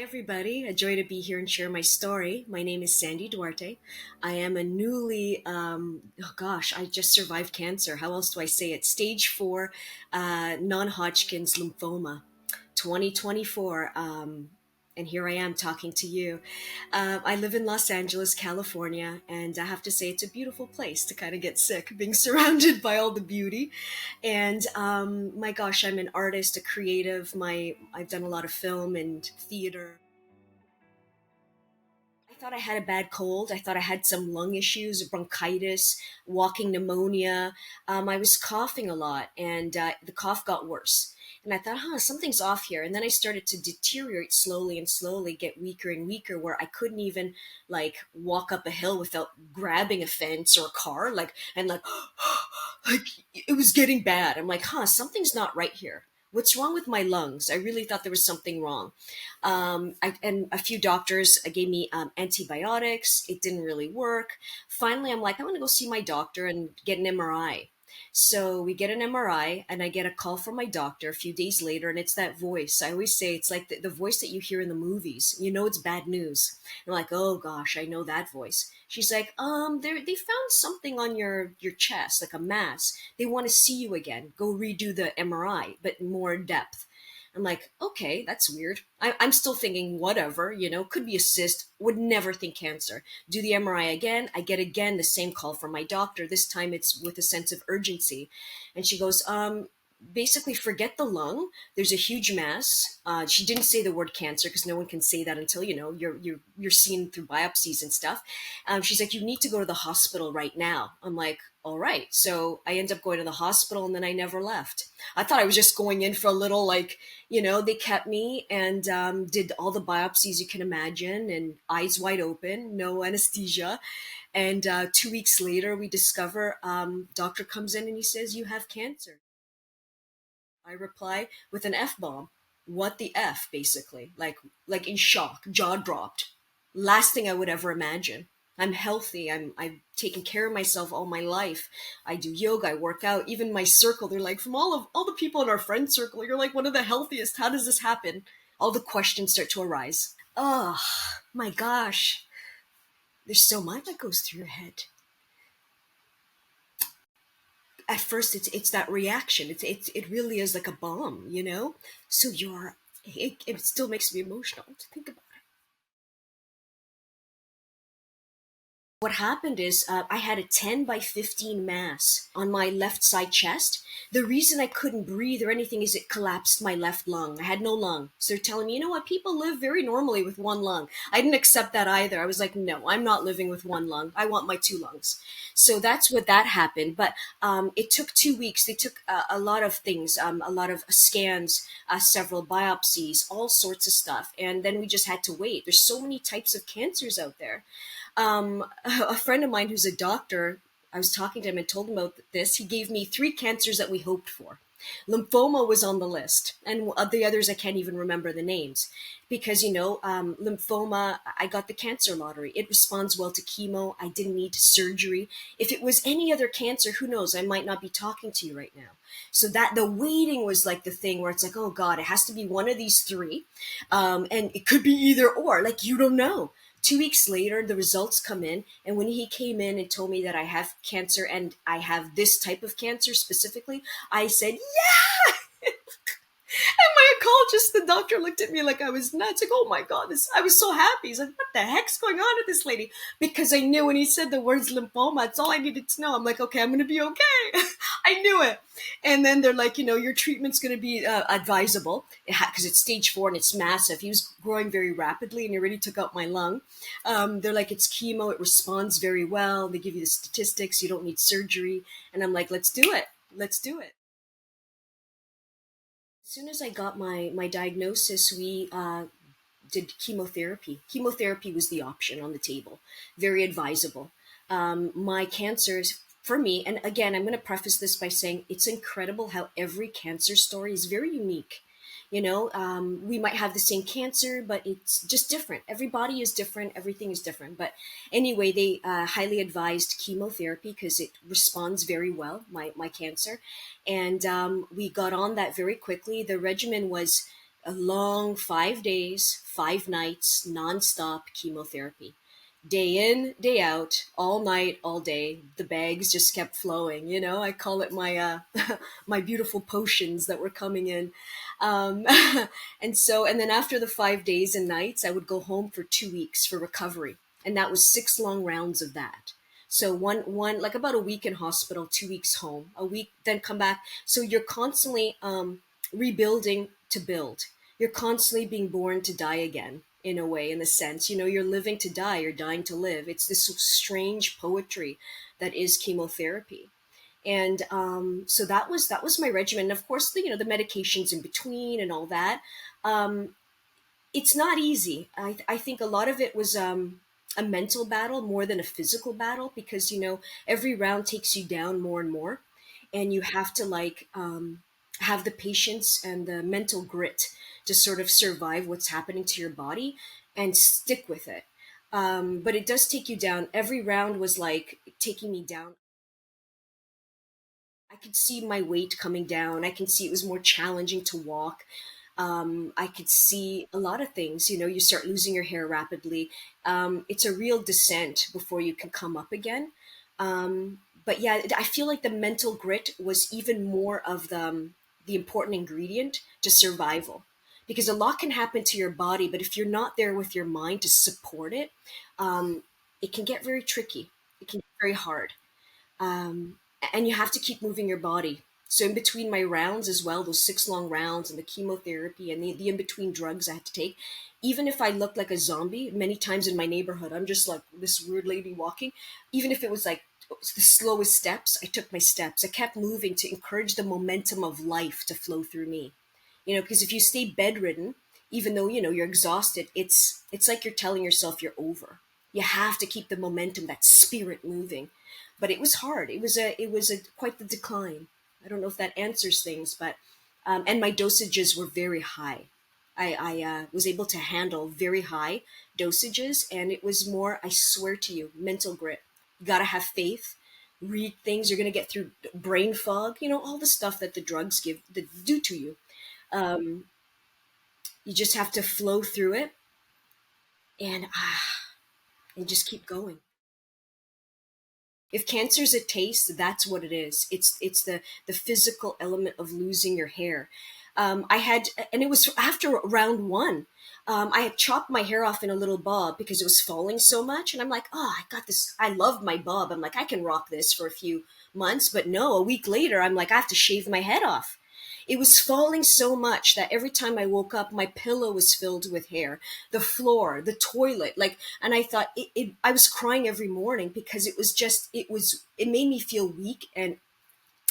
Hi, everybody. A joy to be here and share my story. My name is Sandy Duarte. I am a newly, I just survived cancer. How else do I say it? Stage 4 non-Hodgkin's lymphoma, 2024. And here I am talking to you. I live in Los Angeles, California, and I have to say it's a beautiful place to kind of get sick, being surrounded by all the beauty. And my gosh, I'm an artist, a creative. I've done a lot of film and theater. I thought I had a bad cold. I thought I had some lung issues, bronchitis, walking pneumonia. I was coughing a lot, and the cough got worse. And I thought, something's off here. And then I started to deteriorate slowly and slowly, get weaker and weaker, where I couldn't even like walk up a hill without grabbing a fence or a car, like like it was getting bad. I'm like, something's not right here. What's wrong with my lungs? I really thought there was something wrong. And a few doctors gave me antibiotics. It didn't really work. Finally, I'm like, I'm going to go see my doctor and get an MRI. So we get an MRI, and I get a call from my doctor a few days later, and it's that voice. I always say it's like the voice that you hear in the movies. You know it's bad news. I'm like, oh gosh, I know that voice. She's like, they found something on your chest, like a mass. They want to see you again. Go redo the MRI, but more in depth. I'm like, okay, that's weird. I'm still thinking, whatever, could be a cyst, would never think cancer. Do the MRI again. I get again the same call from my doctor. This time it's with a sense of urgency. And she goes, basically forget the lung. There's a huge mass. She didn't say the word cancer because no one can say that until you're seen through biopsies and stuff. She's like, you need to go to the hospital right now. I'm like, all right. So I end up going to the hospital, and then I never left. I thought I was just going in for a little, they kept me and did all the biopsies you can imagine, and eyes wide open, no anesthesia. And 2 weeks later, we discover doctor comes in and he says, you have cancer. I reply with an F bomb. What the F, basically? Like in shock, jaw dropped. Last thing I would ever imagine. I'm healthy. I've taken care of myself all my life. I do yoga, I work out. Even my circle, they're like, from all the people in our friend circle, you're like one of the healthiest. How does this happen? All the questions start to arise. Oh my gosh. There's so much that goes through your head. At first it's that reaction. It really is like a bomb. So it still makes me emotional to think about. What happened is I had a 10 by 15 mass on my left side chest. The reason I couldn't breathe or anything is it collapsed my left lung. I had no lung. So they're telling me, you know what, people live very normally with one lung. I didn't accept that either. I was like, no, I'm not living with one lung. I want my two lungs. So that's what that happened. But it took 2 weeks. They took a lot of things, a lot of scans, several biopsies, all sorts of stuff. And then we just had to wait. There's so many types of cancers out there. A friend of mine who's a doctor, I was talking to him and told him about this. He gave me three cancers that we hoped for. Lymphoma was on the list, and the others I can't even remember the names because lymphoma. I got the cancer lottery. It responds well to chemo. I didn't need surgery. If it was any other cancer, who knows? I might not be talking to you right now. So that the waiting was like the thing where it's like, oh God, it has to be one of these three, and it could be either or. Like you don't know. 2 weeks later, the results come in. And when he came in and told me that I have cancer and I have this type of cancer specifically, I said, yeah. And my oncologist, the doctor, looked at me like I was nuts. Like, oh my God, I was so happy. He's like, what the heck's going on with this lady? Because I knew when he said the words lymphoma, it's all I needed to know. I'm like, okay, I'm going to be okay. I knew it. And then they're like, your treatment's going to be advisable because it's stage 4 and it's massive. He was growing very rapidly and he already took out my lung. They're like, it's chemo. It responds very well. They give you the statistics. You don't need surgery. And I'm like, let's do it. Let's do it. As soon as I got my diagnosis, we did chemotherapy. Chemotherapy was the option on the table, very advisable. My cancers, for me, and again, I'm going to preface this by saying it's incredible how every cancer story is very unique. We might have the same cancer, but it's just different. Everybody is different. Everything is different. But anyway, they highly advised chemotherapy because it responds very well, my cancer. And we got on that very quickly. The regimen was A long 5 days, 5 nights, nonstop chemotherapy. Day in, day out, all night, all day. The bags just kept flowing. I call it my my beautiful potions that were coming in. Um, and then after the 5 days and nights, I would go home for 2 weeks for recovery, and that was 6 long rounds of that. So one like about a week in hospital, 2 weeks home, a week, then come back. So you're constantly rebuilding to build. You're constantly being born to die again, in a way, in the sense, you're living to die, you're dying to live. It's this strange poetry that is chemotherapy. And so that was my regimen. And of course, the medications in between and all that. Um, it's not easy. I think a lot of it was a mental battle more than a physical battle, because every round takes you down more and more, and you have to have the patience and the mental grit to sort of survive what's happening to your body and stick with it. But it does take you down. Every round was like taking me down. I could see my weight coming down. I can see it was more challenging to walk. I could see a lot of things. You start losing your hair rapidly. It's a real descent before you can come up again. But yeah, I feel like the mental grit was even more of the important ingredient to survival, because a lot can happen to your body, but if you're not there with your mind to support it, um, it can get very tricky. It can get very hard, um, and you have to keep moving your body. So in between my rounds as well, those 6 long rounds and the chemotherapy and the in between drugs I had to take, even if I looked like a zombie, many times in my neighborhood, I'm just like this weird lady walking. Even if it was like the slowest steps, I took my steps. I kept moving to encourage the momentum of life to flow through me. Because if you stay bedridden, even though you're exhausted, it's like you're telling yourself you're over. You have to keep the momentum, that spirit moving. But it was hard. It was a quite the decline. I don't know if that answers things, but and my dosages were very high. I was able to handle very high dosages, and it was more, I swear to you, mental grit. You gotta have faith, read things. You're gonna get through brain fog. All the stuff that the drugs give that do to you. um, you just have to flow through it, and and just keep going. If cancer's a taste, that's what it is. It's the physical element of losing your hair. I had, and it was after round one. I had chopped my hair off in a little bob because it was falling so much, and I'm like, oh, I got this. I love my bob. I'm like, I can rock this for a few months, but no, a week later, I'm like, I have to shave my head off. It was falling so much that every time I woke up, my pillow was filled with hair, the floor, the toilet, like, and I thought I was crying every morning because it made me feel weak and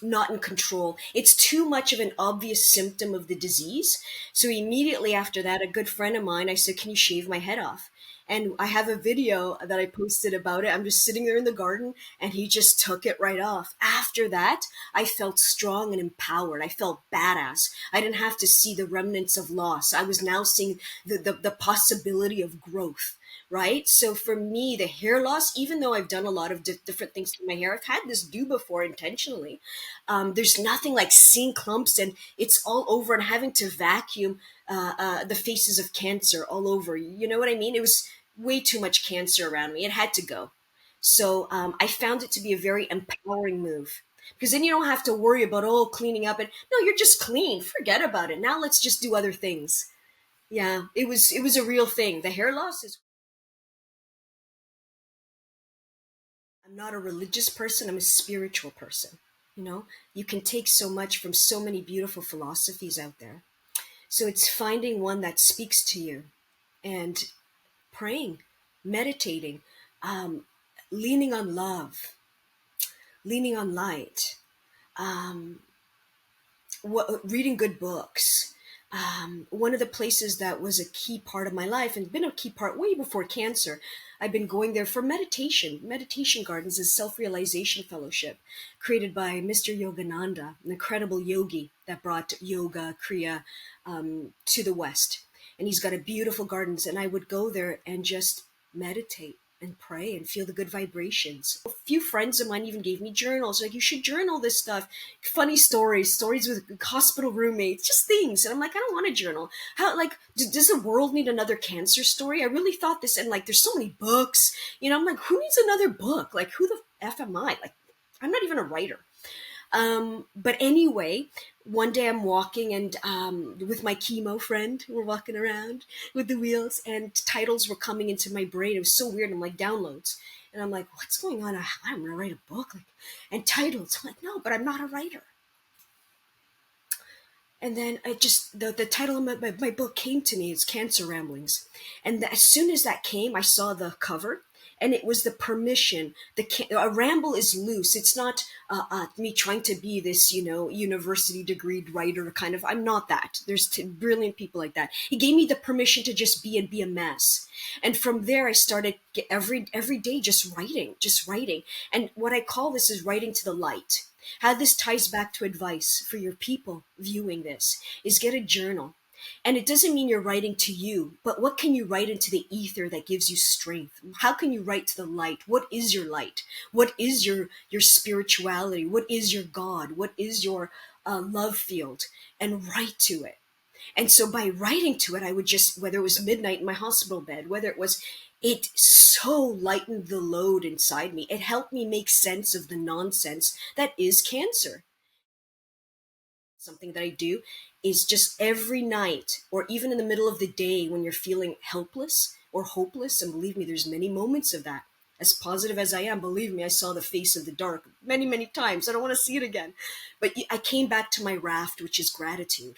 not in control. It's too much of an obvious symptom of the disease. So immediately after that, a good friend of mine, I said, can you shave my head off? And I have a video that I posted about it. I'm just sitting there in the garden, and he just took it right off. After that, I felt strong and empowered. I felt badass. I didn't have to see the remnants of loss. I was now seeing the possibility of growth. Right. So for me, the hair loss, even though I've done a lot of different things to my hair, I've had this do before intentionally. There's nothing like seeing clumps and it's all over, and having to vacuum the faces of cancer all over. You know what I mean? It was way too much cancer around me. It had to go. So I found it to be a very empowering move, because then you don't have to worry about, oh, cleaning up. And no, you're just clean. Forget about it. Now let's just do other things. Yeah, it was a real thing. The hair loss is. I'm not a religious person. I'm a spiritual person. You can take so much from so many beautiful philosophies out there. So it's finding one that speaks to you and praying, meditating, um, leaning on love, leaning on light, um, reading good books. One of the places that was a key part of my life and been a key part way before cancer, I've been going there for meditation gardens, is self-realization fellowship created by Mr. Yogananda, an incredible yogi that brought yoga kriya to the West. And he's got a beautiful gardens, and I would go there and just meditate and pray and feel the good vibrations. A few friends of mine even gave me journals, like, you should journal this stuff. Funny stories with hospital roommates, just things. And I'm like, I don't want to journal. How, like, does the world need another cancer story? I really thought this, and like, there's so many books. I'm like, who needs another book? Like, who the F am I? Like, I'm not even a writer. But anyway, one day I'm walking and with my chemo friend, we're walking around with the wheels, and titles were coming into my brain. It was so weird. I'm like, downloads. And I'm like, what's going on? I'm going to write a book. Like, and titles. I'm like, no, but I'm not a writer. And then I just, the title of my book came to me. It's Cancer Ramblings. And as soon as that came, I saw the cover. And it was the permission. A ramble is loose. It's not me trying to be this, university degreed writer kind of. I'm not that. There's brilliant people like that. He gave me the permission to just be and be a mess. And from there, I started every day just writing. And what I call this is writing to the light. How this ties back to advice for your people viewing this is get a journal. And it doesn't mean you're writing to you, but what can you write into the ether that gives you strength? How can you write to the light? What is your light? What is your spirituality? What is your God? What is your love field? And write to it. And so by writing to it, I would just, whether it was midnight in my hospital bed, it so lightened the load inside me. It helped me make sense of the nonsense that is cancer. Something that I do is just every night, or even in the middle of the day when you're feeling helpless or hopeless, and believe me, there's many moments of that. As positive as I am, believe me, I saw the face of the dark many, many times. I don't want to see it again. But I came back to my raft, which is gratitude.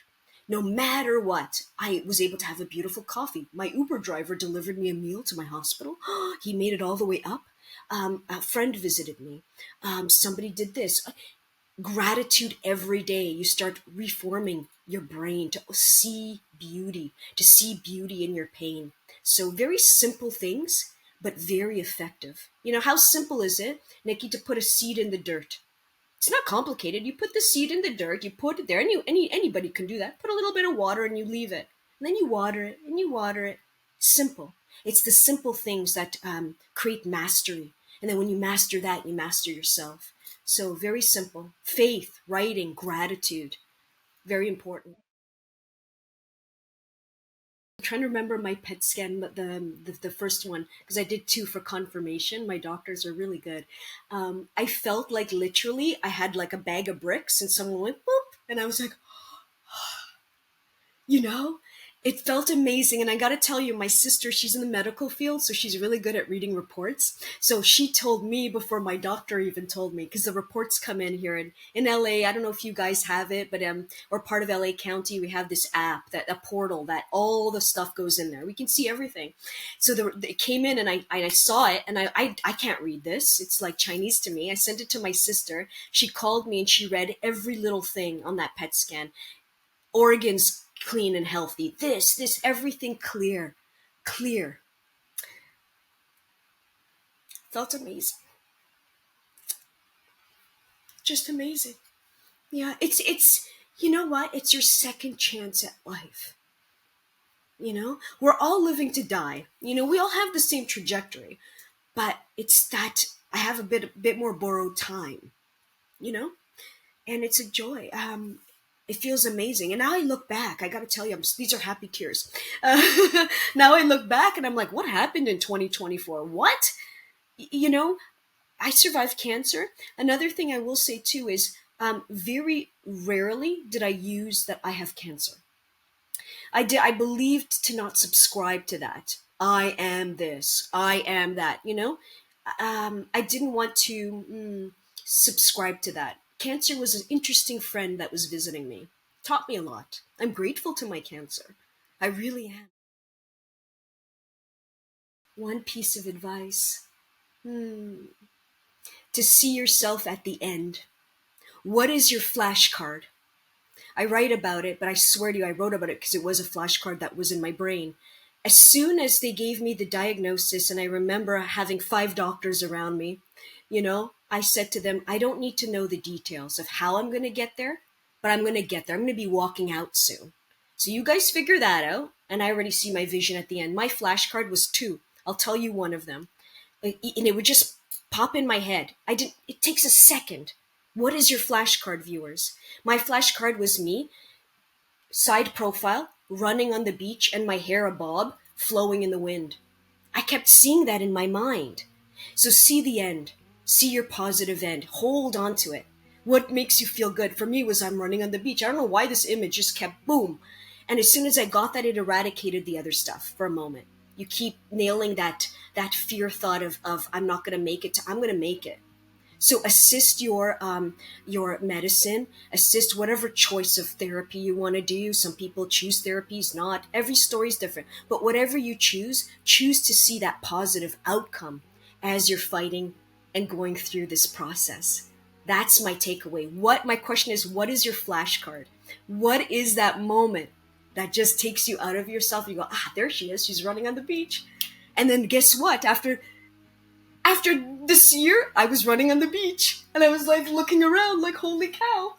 No matter what, I was able to have a beautiful coffee. My Uber driver delivered me a meal to my hospital. He made it all the way up. A friend visited me. Somebody did this. Gratitude every day. You start reforming your brain to see beauty in your pain. So very simple things, but very effective. How simple is it, Nikki, to put a seed in the dirt? It's not complicated. You put the seed in the dirt, you put it there, and anybody can do that. Put a little bit of water and you leave it. And then you water it and you water it. Simple. It's the simple things that create mastery. And then when you master that, you master yourself. So very simple. Faith, writing, gratitude. Very important. I'm trying to remember my PET scan, but the first one, because I did two for confirmation. My doctors are really good. I felt like literally I had like a bag of bricks and someone went boop, and I was like, you know, it felt amazing. And I got to tell you, my sister, she's in the medical field, so she's really good at reading reports. So she told me before my doctor even told me, because the reports come in here in LA. I don't know if you guys have it, but or part of LA County, we have this app, a portal that all the stuff goes in there. We can see everything. So it came in, and I saw it, and I can't read this. It's like Chinese to me. I sent it to my sister. She called me and she read every little thing on that PET scan. Organs clean and healthy. This, everything clear. Felt amazing. Just amazing. Yeah, it's you know what? It's your second chance at life. We're all living to die. We all have the same trajectory, but it's that I have a bit more borrowed time. You know, and it's a joy. It feels amazing. And now I look back, I got to tell you, these are happy tears. Now I look back and I'm like, what happened in 2024? What? I survived cancer. Another thing I will say too is very rarely did I use that I have cancer. I believed to not subscribe to that. I am this, I am that, I didn't want to subscribe to that. Cancer was an interesting friend that was visiting me. Taught me a lot. I'm grateful to my cancer. I really am. One piece of advice. To see yourself at the end. What is your flashcard? I write about it, but I swear to you, I wrote about it because it was a flashcard that was in my brain. As soon as they gave me the diagnosis, and I remember having 5 doctors around me, I said to them, I don't need to know the details of how I'm going to get there, but I'm going to get there. I'm going to be walking out soon. So you guys figure that out. And I already see my vision at the end. My flashcard was 2. I'll tell you one of them. and it would just pop in my head. It takes a second. What is your flashcard, viewers? My flashcard was me, side profile, running on the beach, and my hair a bob, flowing in the wind. I kept seeing that in my mind. So see the end. See your positive end. Hold on to it. What makes you feel good? For me was I'm running on the beach. I don't know why this image just kept boom. And as soon as I got that, it eradicated the other stuff for a moment. You keep nailing that fear thought of I'm not going to make it to I'm going to make it. So assist your medicine, assist whatever choice of therapy you want to do. Some people choose therapies, not. Every story is different. But whatever you choose to see that positive outcome as you're fighting and going through this process. That's my takeaway. My question is, what is your flashcard? What is that moment that just takes you out of yourself? You go, there she is. She's running on the beach. And then guess what? After this year, I was running on the beach and I was like looking around like, holy cow.